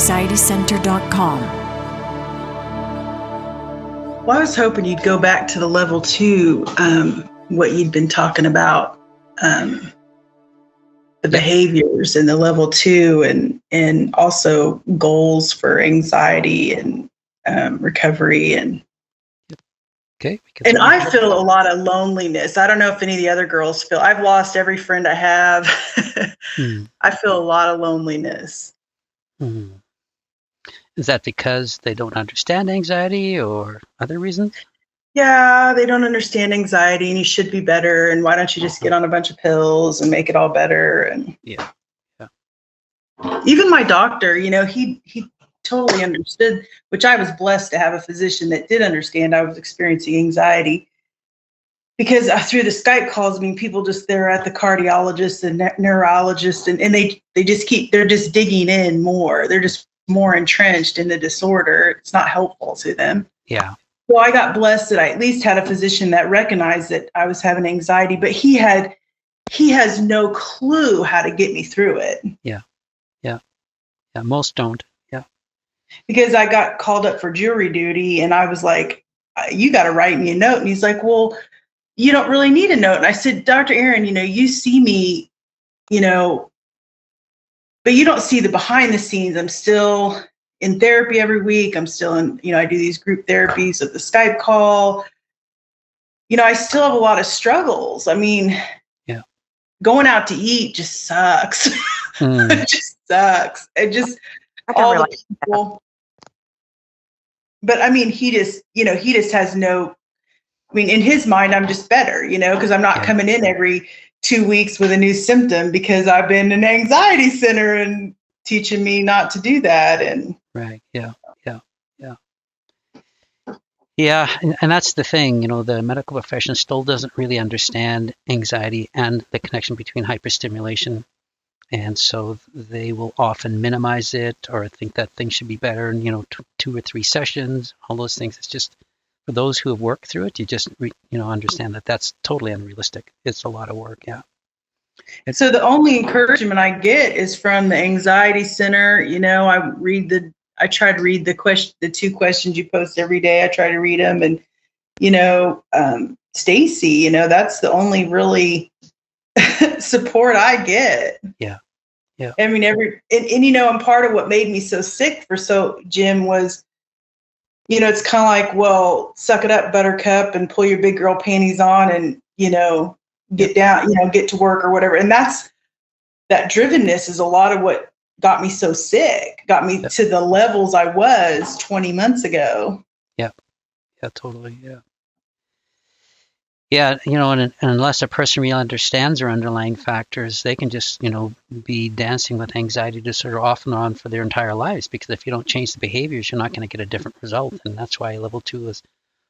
www.anxietycenter.com. Well, I was hoping you'd go back to the level 2, what you'd been talking about, the behaviors in the level 2, and also goals for anxiety and recovery. And I feel a lot of loneliness. I don't know if any of the other girls feel. I've lost every friend I have. I feel a lot of loneliness. Is that because they don't understand anxiety or other reasons? Yeah, they don't understand anxiety, and you should be better. And why don't you just get on a bunch of pills and make it all better? And even my doctor, he totally understood, which I was blessed to have a physician that did understand I was experiencing anxiety. Because through the Skype calls, people they're at the cardiologist and neurologist, and they're just digging in more. They're just more entrenched in the disorder. It's not helpful to them. Yeah. Well, I got blessed that I at least had a physician that recognized that I was having anxiety, but he has no clue how to get me through it. Yeah. Most don't. Yeah. Because I got called up for jury duty, and I was like, "You got to write me a note." And he's like, "Well, you don't really need a note." And I said, "Dr. Aaron, you see me, but you don't see the behind the scenes. I'm still in therapy every week. I'm still in, I do these group therapies at the Skype call. I still have a lot of struggles. Going out to eat just sucks. It just sucks. It just, all the people. But he just has no, in his mind, I'm just better, because I'm not coming in every 2 weeks with a new symptom, because I've been in an anxiety center and teaching me not to do that. And right. Yeah. And that's the thing, the medical profession still doesn't really understand anxiety and the connection between hyperstimulation. And so they will often minimize it or think that things should be better in, 2 or 3 sessions, all those things. It's just, for those who have worked through it, you just, understand that that's totally unrealistic. It's a lot of work. Yeah. So the only encouragement I get is from the anxiety center. I try to read the 2 questions you post every day. I try to read them, and Stacy, that's the only really support I get. Yeah. And part of what made me so sick Jim, was, it's kind of like, well, suck it up, buttercup, and pull your big girl panties on, and get down, get to work or whatever. And that drivenness is a lot of what got me so sick, got me to the levels I was 20 months ago. Yeah, totally. Yeah, and unless a person really understands their underlying factors, they can just, be dancing with anxiety disorder off and on for their entire lives, because if you don't change the behaviors, you're not going to get a different result. And that's why level 2 is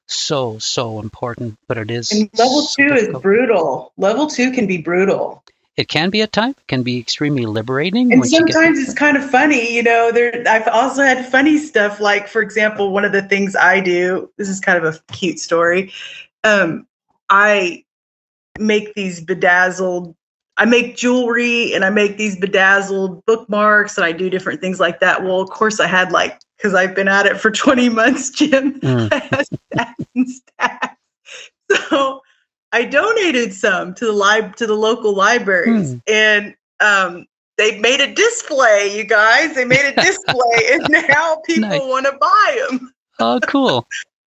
so important, but it is. And level 2 is brutal. Level 2 can be brutal. It can be at times. It can be extremely liberating. And sometimes it's kind of funny, I've also had funny stuff. Like, for example, one of the things I do, this is kind of a cute story. I make these I make jewelry, and I make these bedazzled bookmarks, and I do different things like that. Well, of course I had because I've been at it for 20 months, Jim, I had stacks and stacks. So I donated some to the local libraries, and they made a display, you guys. They made a display, and now people want to buy them. Oh, cool.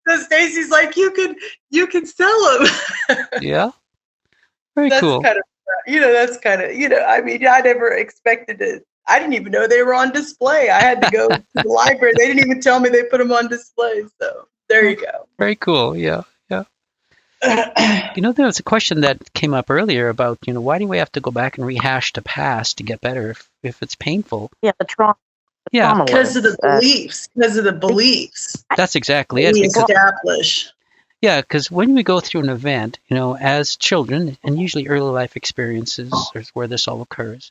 So Stacy's like, you can sell them. Yeah. Very cool. That's kind of, I never expected it. I didn't even know they were on display. I had to go to the library. They didn't even tell me they put them on display. So there you go. Very cool. Yeah. There was a question that came up earlier about, why do we have to go back and rehash the past to get better if it's painful? Yeah, the trauma. Yeah, because of the beliefs. Because of the beliefs. That's exactly it. We establish. Yeah, because when we go through an event, as children, and usually early life experiences is where this all occurs,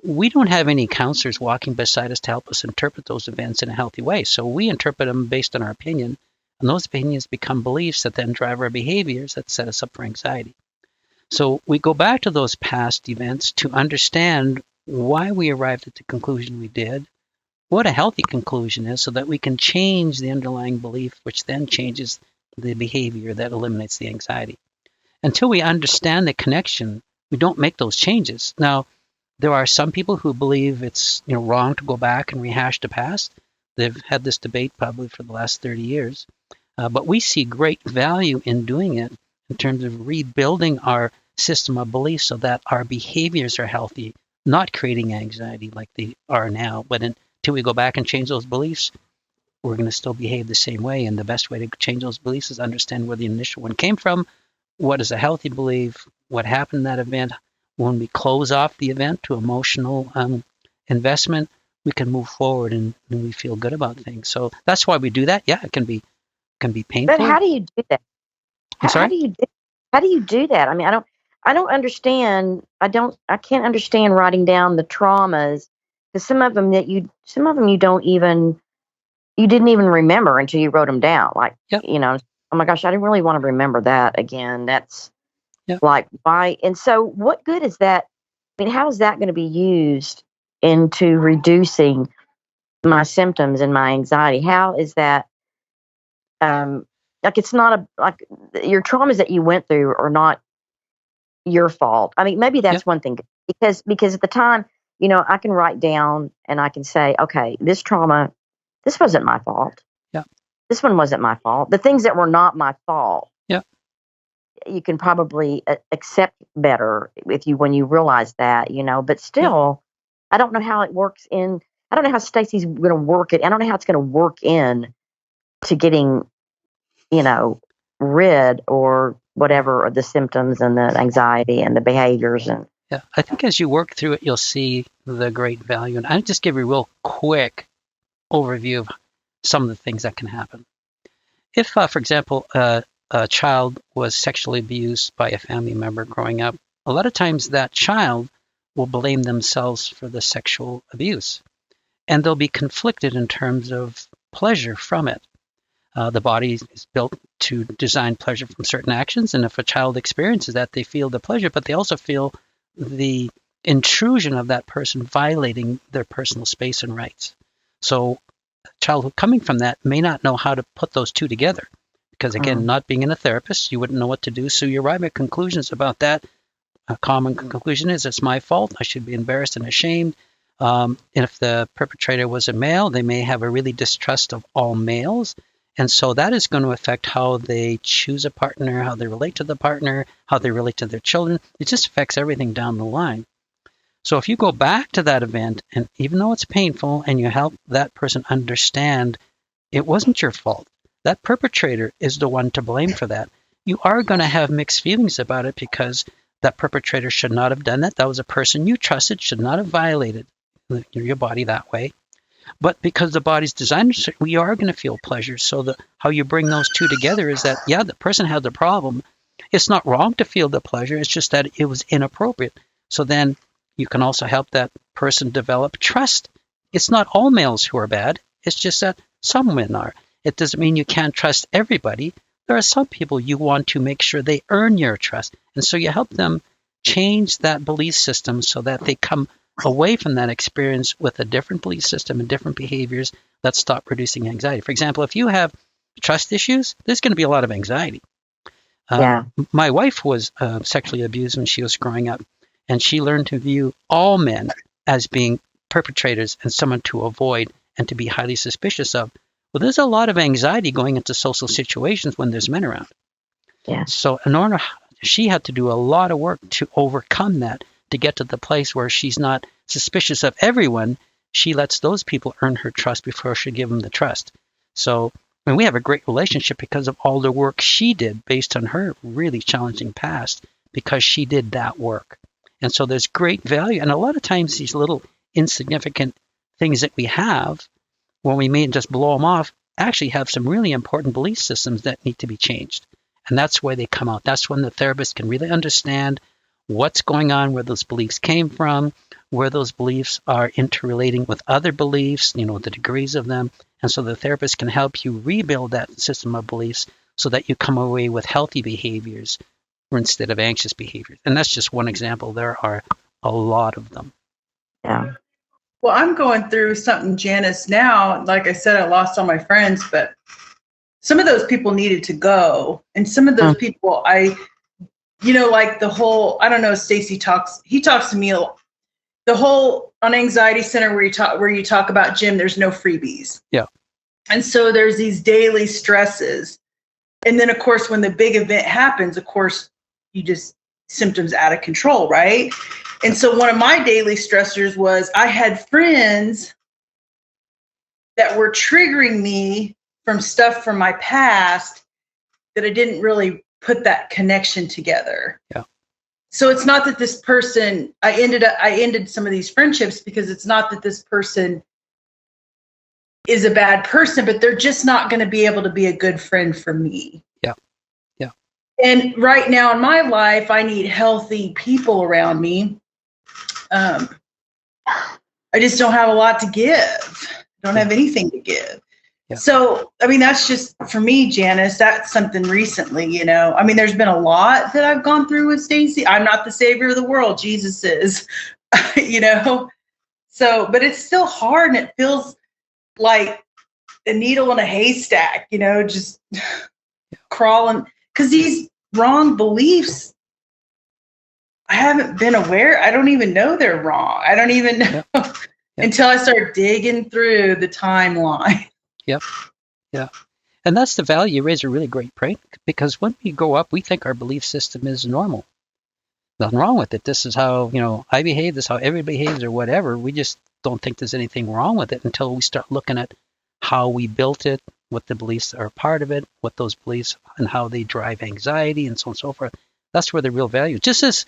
we don't have any counselors walking beside us to help us interpret those events in a healthy way. So we interpret them based on our opinion, and those opinions become beliefs that then drive our behaviors that set us up for anxiety. So we go back to those past events to understand why we arrived at the conclusion we did, what a healthy conclusion is so that we can change the underlying belief, which then changes the behavior that eliminates the anxiety. Until we understand the connection, we don't make those changes. Now, there are some people who believe it's wrong to go back and rehash the past. They've had this debate probably for the last 30 years. But we see great value in doing it in terms of rebuilding our system of beliefs so that our behaviors are healthy, not creating anxiety like they are now. But until we go back and change those beliefs, we're going to still behave the same way. And the best way to change those beliefs is understand where the initial one came from, what is a healthy belief, what happened in that event. When we close off the event to emotional investment, we can move forward and we feel good about things. So that's why we do that. Yeah, it can be painful. But how do you do that? I'm sorry? How do you do that? I mean, I don't understand. I can't understand writing down the traumas, because some of them you don't even, you didn't even remember until you wrote them down. Like, Yep. Oh my gosh, I didn't really want to remember that again. That's Yep. like, why? And so what good is that? I mean, how is that going to be used into reducing my symptoms and my anxiety? How is that? Like, it's not like your traumas that you went through are not your fault. I mean, maybe that's one thing, because at the time, I can write down and I can say, okay, this trauma, this wasn't my fault. Yeah. This one wasn't my fault. The things that were not my fault, you can probably accept better when you realize that, but still, I don't know how it works I don't know how Stacy's going to work it. I don't know how it's going to work in to getting, rid or whatever of the symptoms and the anxiety and the behaviors. And I think as you work through it, you'll see the great value. And I'll just give you a real quick overview of some of the things that can happen. If, for example, a child was sexually abused by a family member growing up, a lot of times that child will blame themselves for the sexual abuse. And they'll be conflicted in terms of pleasure from it. The body is built to design pleasure from certain actions. And if a child experiences that, they feel the pleasure, but they also feel the intrusion of that person violating their personal space and rights. So a child coming from that may not know how to put those two together. Because again, not being a therapist, you wouldn't know what to do. So you arrive at conclusions about that. A common conclusion is it's my fault. I should be embarrassed and ashamed. And if the perpetrator was a male, they may have a really distrust of all males. And so that is going to affect how they choose a partner, how they relate to the partner, how they relate to their children. It just affects everything down the line. So if you go back to that event, and even though it's painful, and you help that person understand it wasn't your fault, that perpetrator is the one to blame for that, you are going to have mixed feelings about it, because that perpetrator should not have done that. That was a person you trusted, should not have violated your body that way. But because the body's designed, we are going to feel pleasure. So how you bring those two together is that, the person had the problem. It's not wrong to feel the pleasure. It's just that it was inappropriate. So then you can also help that person develop trust. It's not all males who are bad. It's just that some men are. It doesn't mean you can't trust everybody. There are some people you want to make sure they earn your trust. And so you help them change that belief system so that they come away from that experience with a different belief system and different behaviors that stop producing anxiety. For example, if you have trust issues, there's going to be a lot of anxiety. My wife was sexually abused when she was growing up, and she learned to view all men as being perpetrators and someone to avoid and to be highly suspicious of. Well, there's a lot of anxiety going into social situations when there's men around. Yeah. So she had to do a lot of work to overcome that, to get to the place where she's not suspicious of everyone. She lets those people earn her trust before she give them the trust. So we have a great relationship because of all the work she did based on her really challenging past, because she did that work. And so there's great value. And a lot of times these little insignificant things that we have, when we may just blow them off, actually have some really important belief systems that need to be changed. And that's where they come out. That's when the therapist can really understand what's going on, where those beliefs came from, where those beliefs are interrelating with other beliefs, the degrees of them. And so the therapist can help you rebuild that system of beliefs so that you come away with healthy behaviors instead of anxious behaviors. And that's just one example. There are a lot of them. Yeah. Well, I'm going through something, Janice, now. Like I said, I lost all my friends, but some of those people needed to go. And some of those people, like the whole, I don't know, he talks to me a lot. The whole on Anxiety Center where you talk about, Jim, there's no freebies. Yeah. And so there's these daily stresses. And then, of course, when the big event happens, of course, you just symptoms out of control, right? And so one of my daily stressors was I had friends that were triggering me from stuff from my past that I didn't really put that connection together. Yeah. So it's not that this person, I ended some of these friendships because it's not that this person is a bad person, but they're just not going to be able to be a good friend for me. Yeah. Yeah. And right now in my life, I need healthy people around me. I just don't have a lot to give. Don't have anything to give. Yeah. So, I mean, that's just for me, Janice, that's something recently, I mean, there's been a lot that I've gone through with Stacy. I'm not the savior of the world. Jesus is, so, but it's still hard and it feels like a needle in a haystack, just crawling, because these wrong beliefs, I haven't been aware. I don't even know they're wrong. I don't even know until I start digging through the timeline. Yep. Yeah. And that's the value. You raise a really great point, because when we grow up, we think our belief system is normal. Nothing wrong with it. This is how, I behave. This is how everybody behaves or whatever. We just don't think there's anything wrong with it until we start looking at how we built it, what the beliefs are part of it, what those beliefs and how they drive anxiety and so on and so forth. That's where the real value. Just as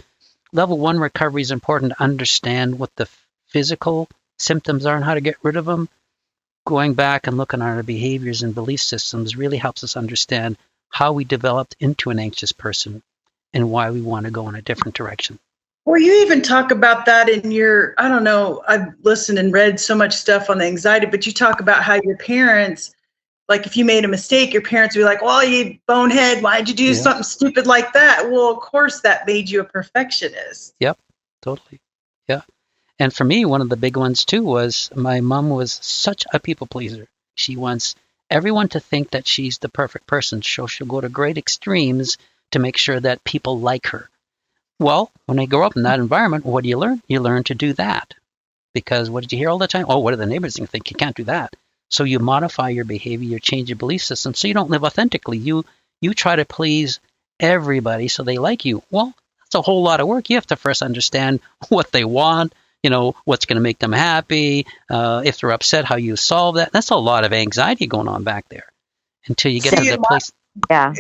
level 1 recovery is important to understand what the physical symptoms are and how to get rid of them, going back and looking at our behaviors and belief systems really helps us understand how we developed into an anxious person and why we want to go in a different direction. Well, you even talk about that in your, I don't know, I've listened and read so much stuff on the anxiety, but you talk about how your parents, like if you made a mistake, your parents would be like, well, you bonehead, why'd you do something stupid like that? Well, of course, that made you a perfectionist. Yep, totally. Yeah. And for me, one of the big ones, too, was my mom was such a people pleaser. She wants everyone to think that she's the perfect person. So she'll go to great extremes to make sure that people like her. Well, when I grow up in that environment, what do you learn? You learn to do that. Because what did you hear all the time? Oh, what do the neighbors think? You can't do that. So you modify your behavior, you change your belief system, so you don't live authentically. You try to please everybody so they like you. Well, that's a whole lot of work. You have to first understand what they want, what's going to make them happy, if they're upset, how you solve that. That's a lot of anxiety going on back there until you get to the place. Yeah.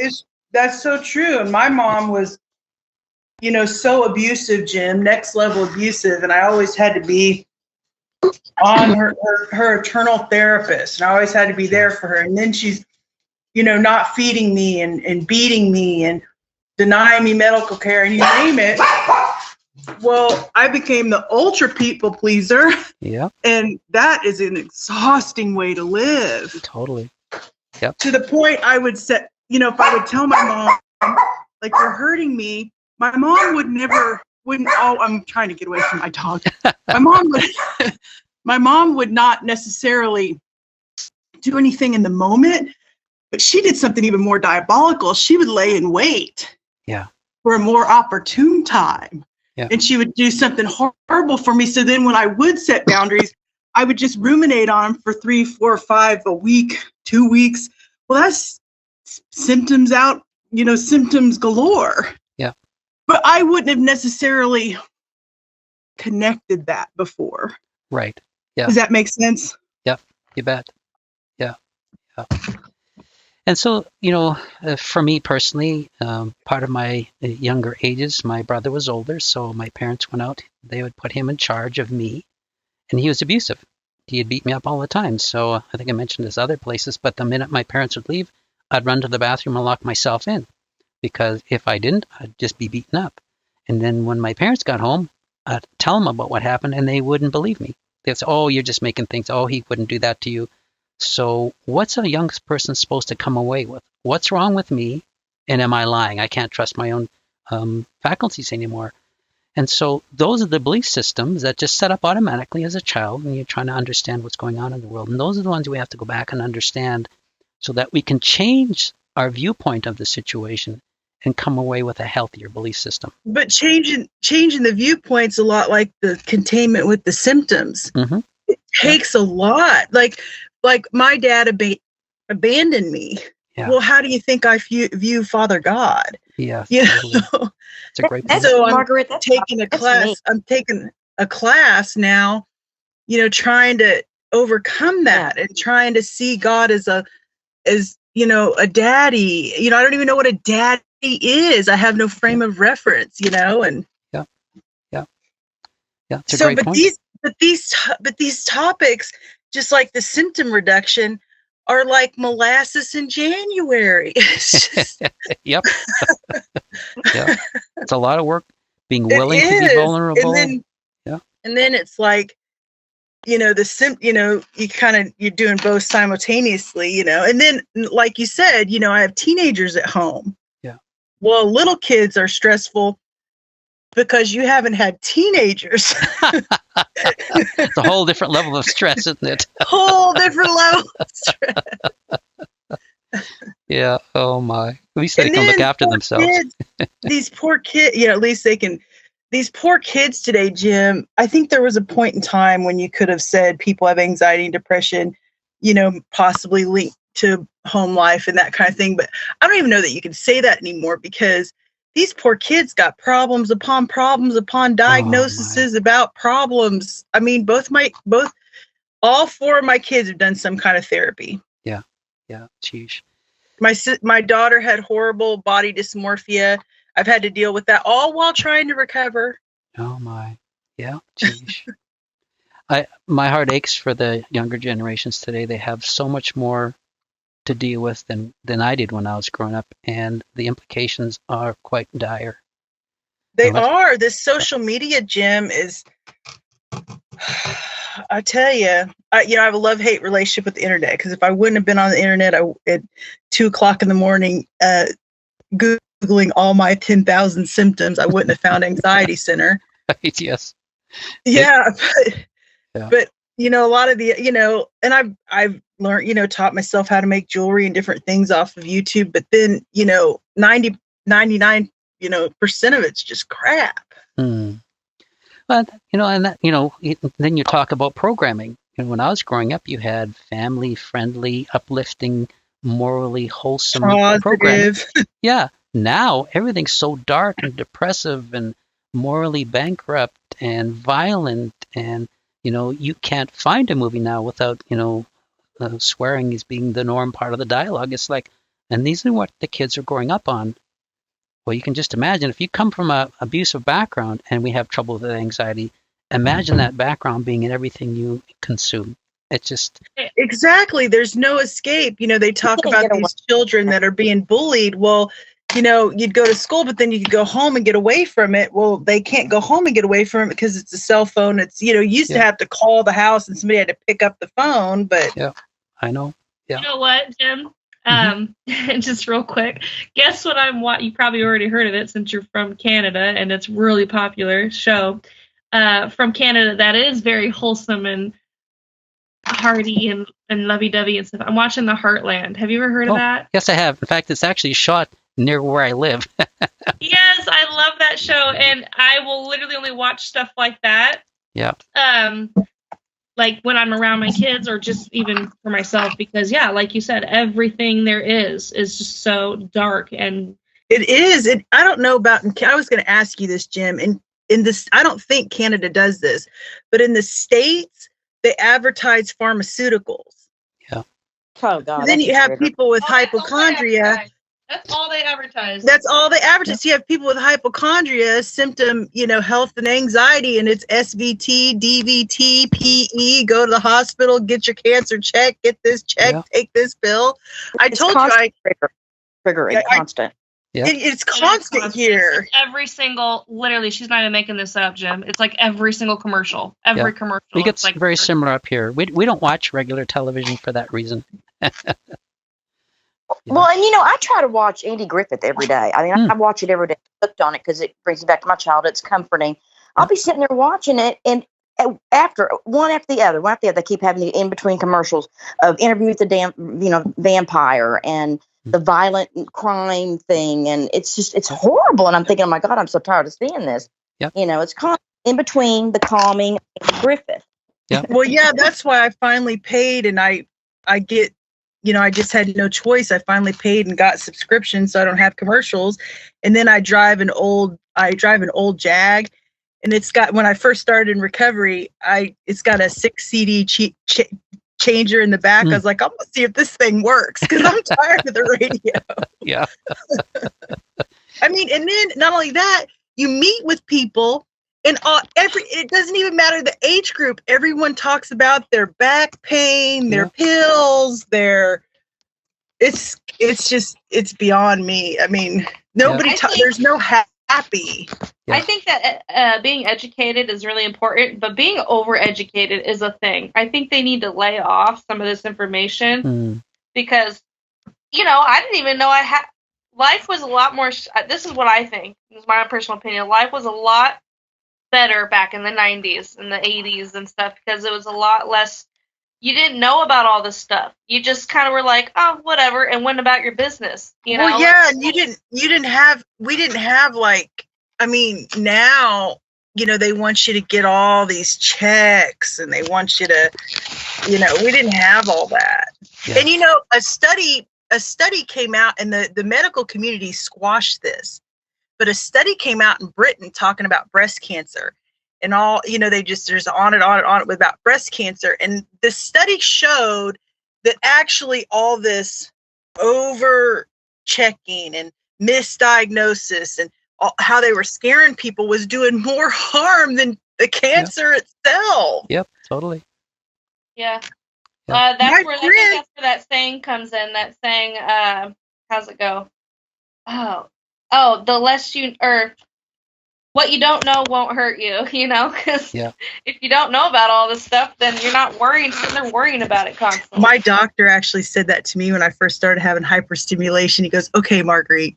That's so true. And my mom was, so abusive, Jim, next level abusive. And I always had to be on her eternal therapist. And I always had to be there for her. And then she's, not feeding me and beating me and denying me medical care and you name it. Well, I became the ultra people pleaser. Yeah. And that is an exhausting way to live. Totally. Yep. To the point I would set, if I would tell my mom, like, you're hurting me, my mom I'm trying to get away from my dog. My mom would not necessarily do anything in the moment, but she did something even more diabolical. She would lay in wait for a more opportune time. Yeah. And she would do something horrible for me. So then when I would set boundaries, I would just ruminate on them for 3, 4, 5 a week, 2 weeks. Well, that's symptoms galore. Yeah. But I wouldn't have necessarily connected that before. Right. Yeah. Does that make sense? Yep. You bet. Yeah. Yeah. And so, for me personally, part of my younger ages, my brother was older, so my parents went out. They would put him in charge of me, and he was abusive. He'd beat me up all the time. So I think I mentioned this other places, but the minute my parents would leave, I'd run to the bathroom and lock myself in, because if I didn't, I'd just be beaten up. And then when my parents got home, I'd tell them about what happened, and they wouldn't believe me. They'd say, oh, you're just making things. Oh, he wouldn't do that to you. So what's a young person supposed to come away with? What's wrong with me? And am I lying? I can't trust my own faculties anymore. And so those are the belief systems that just set up automatically as a child when you're trying to understand what's going on in the world. And those are the ones we have to go back and understand so that we can change our viewpoint of the situation and come away with a healthier belief system. But changing the viewpoint's a lot like the containment with the symptoms. Mm-hmm. It takes a lot. Like my dad abandoned me. Yeah. Well, how do you think I view Father God? Yeah, totally. It's a great point. So Margaret, I'm taking a class. Neat. I'm taking a class now, trying to overcome that and trying to see God as a daddy. I don't even know what a daddy is. I have no frame of reference, and it's a great point. But these topics, just like the symptom reduction, are like molasses in January. Yep. Yeah. It's a lot of work being willing to be vulnerable. And then it's like, you're doing both simultaneously, and then like you said, I have teenagers at home. Yeah. Well, little kids are stressful because you haven't had teenagers. It's a whole different level of stress, isn't it? Whole different level of stress. Yeah. Oh my. At least they can look after themselves. These poor kids, at least they can. These poor kids today, Jim, I think there was a point in time when you could have said people have anxiety and depression, possibly linked to home life and that kind of thing. But I don't even know that you can say that anymore because these poor kids got problems upon diagnoses about problems. I mean, all four of my kids have done some kind of therapy. Yeah. Yeah. Sheesh. My daughter had horrible body dysmorphia. I've had to deal with that all while trying to recover. Oh my. Yeah. Sheesh. My heart aches for the younger generations today. They have so much more to deal with than I did when I was growing up, and the implications are quite dire. They are. This social media, Jim, is, I tell you, I have a love-hate relationship with the internet, because if I wouldn't have been on the internet at 2:00 in the morning, Googling all my 10,000 symptoms, I wouldn't have found Anxiety Center. Yes. Yeah. But a lot of the, and I've learned, taught myself how to make jewelry and different things off of YouTube. But then, 99% of it's just crap. But, and that, then you talk about programming. When I was growing up, you had family-friendly, uplifting, morally wholesome programming. Yeah. Now everything's so dark and depressive and morally bankrupt and violent, and you can't find a movie now without swearing as being the norm part of the dialogue. It's like, and these are what the kids are growing up on. Well, you can just imagine if you come from a abusive background and we have trouble with anxiety, imagine that background being in everything you consume. It's just exactly. There's no escape. They talk about these children that are being bullied. Well, you'd go to school, but then you could go home and get away from it. Well, they can't go home and get away from it because it's a cell phone. It's, you used to have to call the house and somebody had to pick up the phone, but. Yeah, I know. Yeah. You know what, Jim? Just real quick, guess what you probably already heard of it since you're from Canada, and it's a really popular show from Canada that is very wholesome and hearty and lovey-dovey and stuff. I'm watching The Heartland. Have you ever heard of that? Yes, I have. In fact, it's actually shot near where I live. Yes, I love that show, and I will literally only watch stuff like that. Yeah. Like when I'm around my kids, or just even for myself, because like you said, everything there is just so dark. And it is. I don't know about. I was going to ask you this, Jim. In this, I don't think Canada does this, but in the States, they advertise pharmaceuticals. Yeah. Oh God. And then you have people with hypochondria. That's all they advertise. That's all they advertise. You have people with hypochondria, symptom, health and anxiety, and it's SVT, DVT, PE, go to the hospital, get your cancer checked, get this checked, take this pill. It's triggering, constant. Yeah. It's constant here. Every single, literally, she's not even making this up, Jim. It's like every single commercial. Commercial. We get very similar up here. We don't watch regular television for that reason. Well, and I try to watch Andy Griffith every day. I mean, I watch it every day. I hooked on it because it brings me back to my childhood. It's comforting. I'll be sitting there watching it, and after the other, they keep having the in between commercials of Interview with the vampire and the violent crime thing, and it's horrible. And I'm thinking, oh my God, I'm so tired of seeing this. Yep. It's in between the calming and Griffith. Yep. Well, yeah, that's why I finally paid, and I get, I just had no choice. I finally paid and got subscription, so I don't have commercials. And then I drive an old Jag, and it's got, when I first started in recovery, it's got a 6 CD changer in the back. I was like, I'm gonna see if this thing works because I'm tired of the radio. Yeah. I mean, and then not only that, you meet with people. And it doesn't even matter the age group. Everyone talks about their back pain, their pills, it's beyond me. I mean, there's no happy. I think that being educated is really important, but being overeducated is a thing. I think they need to lay off some of this information because, I didn't even know life was a lot more, this is what I think, this is my personal opinion, life was a lot better back in the 90s and the 80s and stuff because it was a lot less, you didn't know about all this stuff. You just kind of were like, oh, whatever, and went about your business, Well, yeah, and we didn't have like, I mean, now, they want you to get all these checks and they want you to, we didn't have all that. Yeah. And, a study came out and the medical community squashed this. But a study came out in Britain talking about breast cancer and all, there's on it about breast cancer. And the study showed that actually all this over checking and misdiagnosis and how they were scaring people was doing more harm than the cancer itself. Yep, totally. Yeah. I think that's where that saying comes in. That saying, how's it go? The less what you don't know won't hurt you, because if you don't know about all this stuff, then you're not sitting there worrying about it constantly. My doctor actually said that to me when I first started having hyperstimulation. He goes, okay, Marguerite,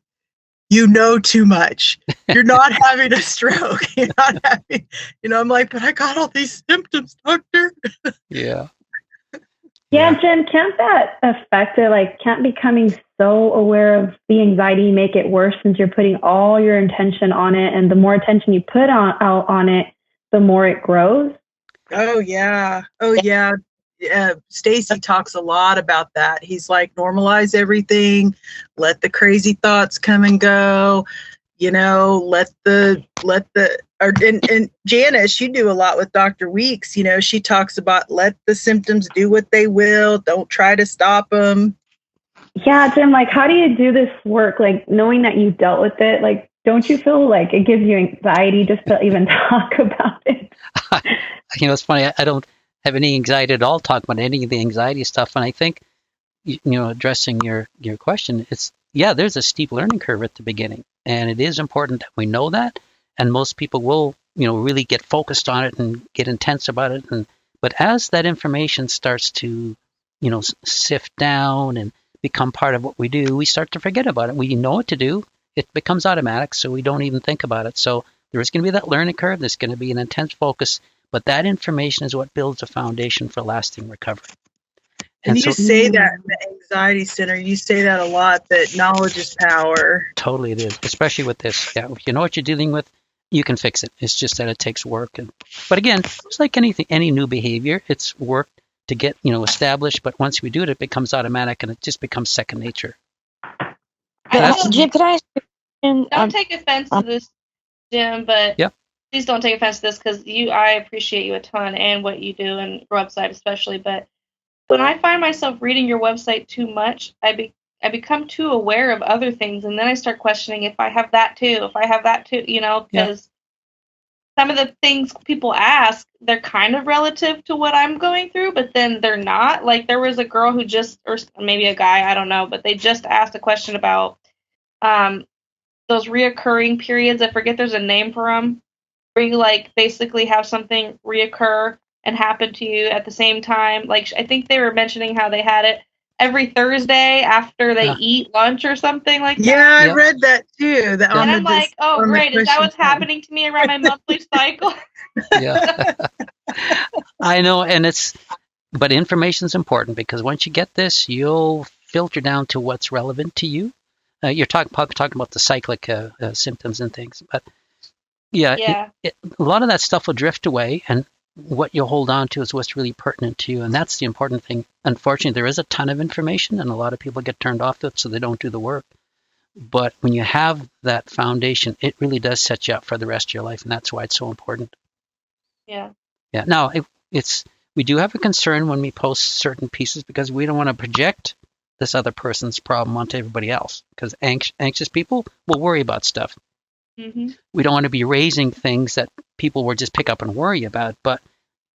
you know too much. You're not having a stroke. You're not having, I'm like, but I got all these symptoms, doctor. Yeah. Yeah, Jim, can't that affect it? Like, can't becoming so aware of the anxiety make it worse since you're putting all your attention on it, and the more attention you put out on it, the more it grows? Oh, yeah. Stacy talks a lot about that. He's like, normalize everything, let the crazy thoughts come and go, and Janice, you do a lot with Dr. Weeks. She talks about let the symptoms do what they will. Don't try to stop them. Yeah, Jim, like, how do you do this work? Like, knowing that you dealt with it, like, don't you feel like it gives you anxiety just to even talk about it? It's funny. I don't have any anxiety at all talking about any of the anxiety stuff. And I think, addressing your question, there's a steep learning curve at the beginning. And it is important that we know that. And most people will, really get focused on it and get intense about it. But as that information starts to, sift down and become part of what we do, we start to forget about it. We know what to do. It becomes automatic, so we don't even think about it. So there is going to be that learning curve. There's going to be an intense focus. But that information is what builds a foundation for lasting recovery. And you say that in the Anxiety Center, you say that a lot, that knowledge is power. Totally it is, especially with this. Yeah, if you know what you're dealing with, you can fix it. It's just that it takes work. But again, it's like anything, any new behavior, it's work to get, established. But once we do it, it becomes automatic and it just becomes second nature. Jim, could I ask you a question? Don't take offense to this, Jim, but please don't take offense to this because I appreciate you a ton and what you do and your website especially. But when I find myself reading your website too much, I become too aware of other things, and then I start questioning if I have that too, because some of the things people ask, they're kind of relative to what I'm going through, but then they're not. Like, there was a girl who or maybe a guy, I don't know, but they just asked a question about those reoccurring periods. I forget there's a name for them, where you, like, basically have something reoccur and happen to you at the same time. Like, I think they were mentioning how they had it every Thursday after they eat lunch or something like that. Yeah, I read that too. And I'm like, oh, great. Is that what's happening to me around my monthly cycle? Yeah. I know. And but information is important, because once you get this, you'll filter down to what's relevant to you. You're talking about the cyclic symptoms and things, but a lot of that stuff will drift away, and what you'll hold on to is what's really pertinent to you, and that's the important thing. Unfortunately, there is a ton of information, and a lot of people get turned off to it, so they don't do the work. But when you have that foundation, it really does set you up for the rest of your life, and that's why it's so important. Yeah. Yeah. Now, we do have a concern when we post certain pieces, because we don't want to project this other person's problem onto everybody else, because anxious people will worry about stuff. Mm-hmm. We don't want to be raising things that people will just pick up and worry about, but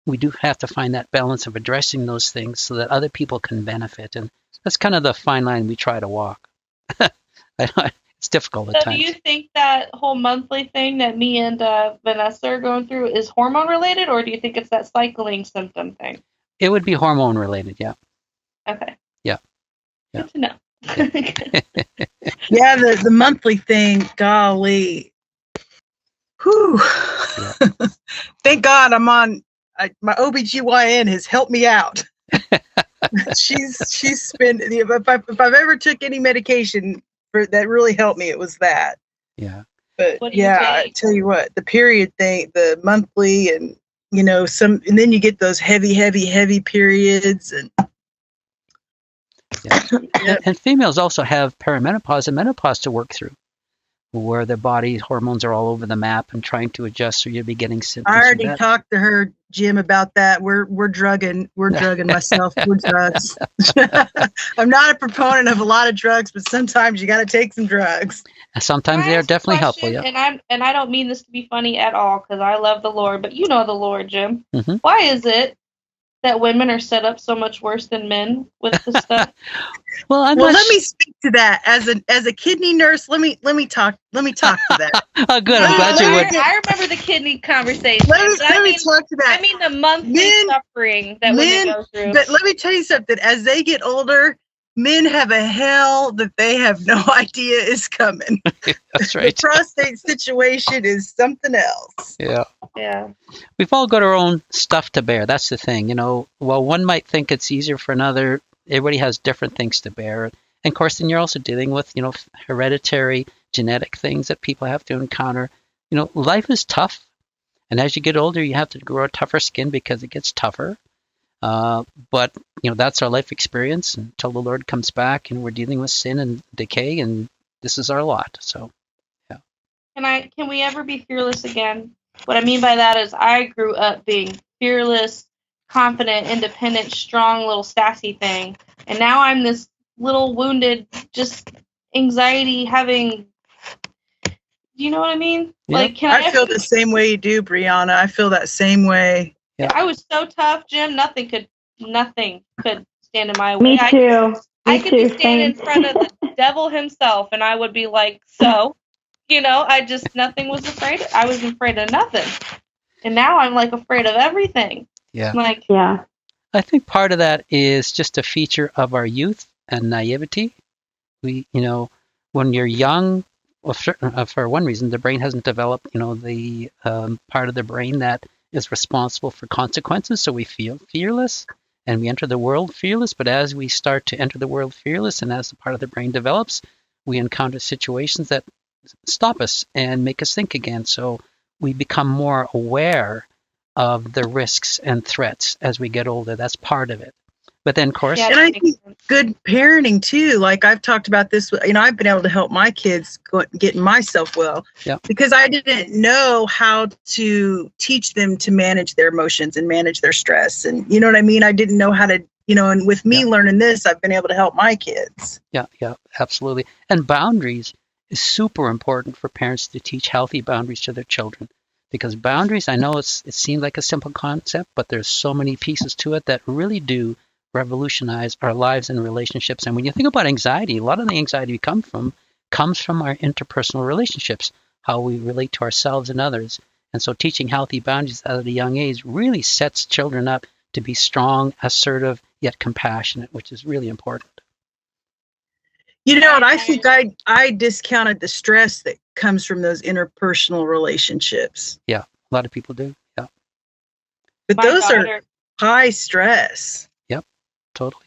we do have to find that balance of addressing those things so that other people can benefit. And that's kind of the fine line we try to walk. It's difficult at times. Do you think that whole monthly thing that me and Vanessa are going through is hormone related, or do you think it's that cycling symptom thing? It would be hormone related, yeah. Okay. Yeah. Good to know. Yeah, the monthly thing, golly. Whew. Yeah. Thank God I'm on, my OBGYN has helped me out. she's been, if I've ever took any medication that really helped me, it was that. Yeah. But I tell you what, the period thing, the monthly, and and then you get those heavy periods, and and females also have perimenopause and menopause to work through, where their body hormones are all over the map and trying to adjust, so you'll be getting symptoms. I already talked to her, Jim, about that. We're drugging myself with drugs. I'm not a proponent of a lot of drugs, but sometimes you got to take some drugs. Sometimes they are definitely helpful. Yeah. And I don't mean this to be funny at all, because I love the Lord, but you know the Lord, Jim. Mm-hmm. Why is it that women are set up so much worse than men with the stuff? Well, let me speak to that as a kidney nurse. Let me talk to that. Oh, good. I'm glad you would. I remember the kidney conversation. Let me talk to that. I mean the monthly suffering that women go through. But let me tell you something. As they get older, men have a hell that they have no idea is coming. That's right. The prostate situation is something else. Yeah. Yeah. We've all got our own stuff to bear. That's the thing. While one might think it's easier for another, everybody has different things to bear. And of course, then you're also dealing with, hereditary genetic things that people have to encounter. Life is tough. And as you get older, you have to grow a tougher skin because it gets tougher. But that's our life experience until the Lord comes back, and we're dealing with sin and decay, and this is our lot. So, yeah. Can we ever be fearless again? What I mean by that is I grew up being fearless, confident, independent, strong little sassy thing, and now I'm this little wounded, just anxiety having. Do you know what I mean? Yeah. Like, I feel the same way you do, Brianna. I feel that same way. Yeah. I was so tough, Jim. Nothing could stand in my way. Me too. I could be standing in front of the devil himself, and I would be like, nothing was afraid. I was afraid of nothing, and now I'm like afraid of everything. Yeah. Yeah. I think part of that is just a feature of our youth and naivety. We, when you're young, for one reason, the brain hasn't developed, the part of the brain that is responsible for consequences. So we feel fearless and we enter the world fearless. But as we start to enter the world fearless, and as the part of the brain develops, we encounter situations that stop us and make us think again. So we become more aware of the risks and threats as we get older. That's part of it. But then, of course, and I think good parenting too. Like I've talked about this, I've been able to help my kids get myself well, because I didn't know how to teach them to manage their emotions and manage their stress. And you know what I mean? I didn't know how to, and with me learning this, I've been able to help my kids. Yeah, absolutely. And boundaries is super important for parents to teach healthy boundaries to their children. Because boundaries, I know it seems like a simple concept, but there's so many pieces to it that really do revolutionize our lives and relationships. And when you think about anxiety, a lot of the anxiety comes from our interpersonal relationships, how we relate to ourselves and others. And so teaching healthy boundaries at a young age really sets children up to be strong, assertive, yet compassionate, which is really important. You know, and I think I discounted the stress that comes from those interpersonal relationships. Yeah, a lot of people do. Yeah. But those are high stress. Yep, totally.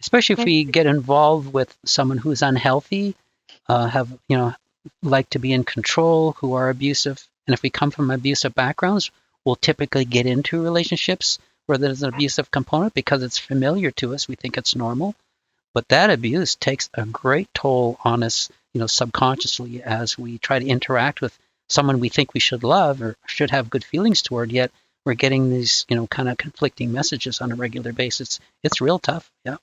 Especially if we get involved with someone who's unhealthy, like to be in control, who are abusive. And if we come from abusive backgrounds, we'll typically get into relationships where there's an abusive component because it's familiar to us. We think it's normal. But that abuse takes a great toll on us, subconsciously as we try to interact with someone we think we should love or should have good feelings toward, yet we're getting these, kind of conflicting messages on a regular basis. It's real tough. Yeah.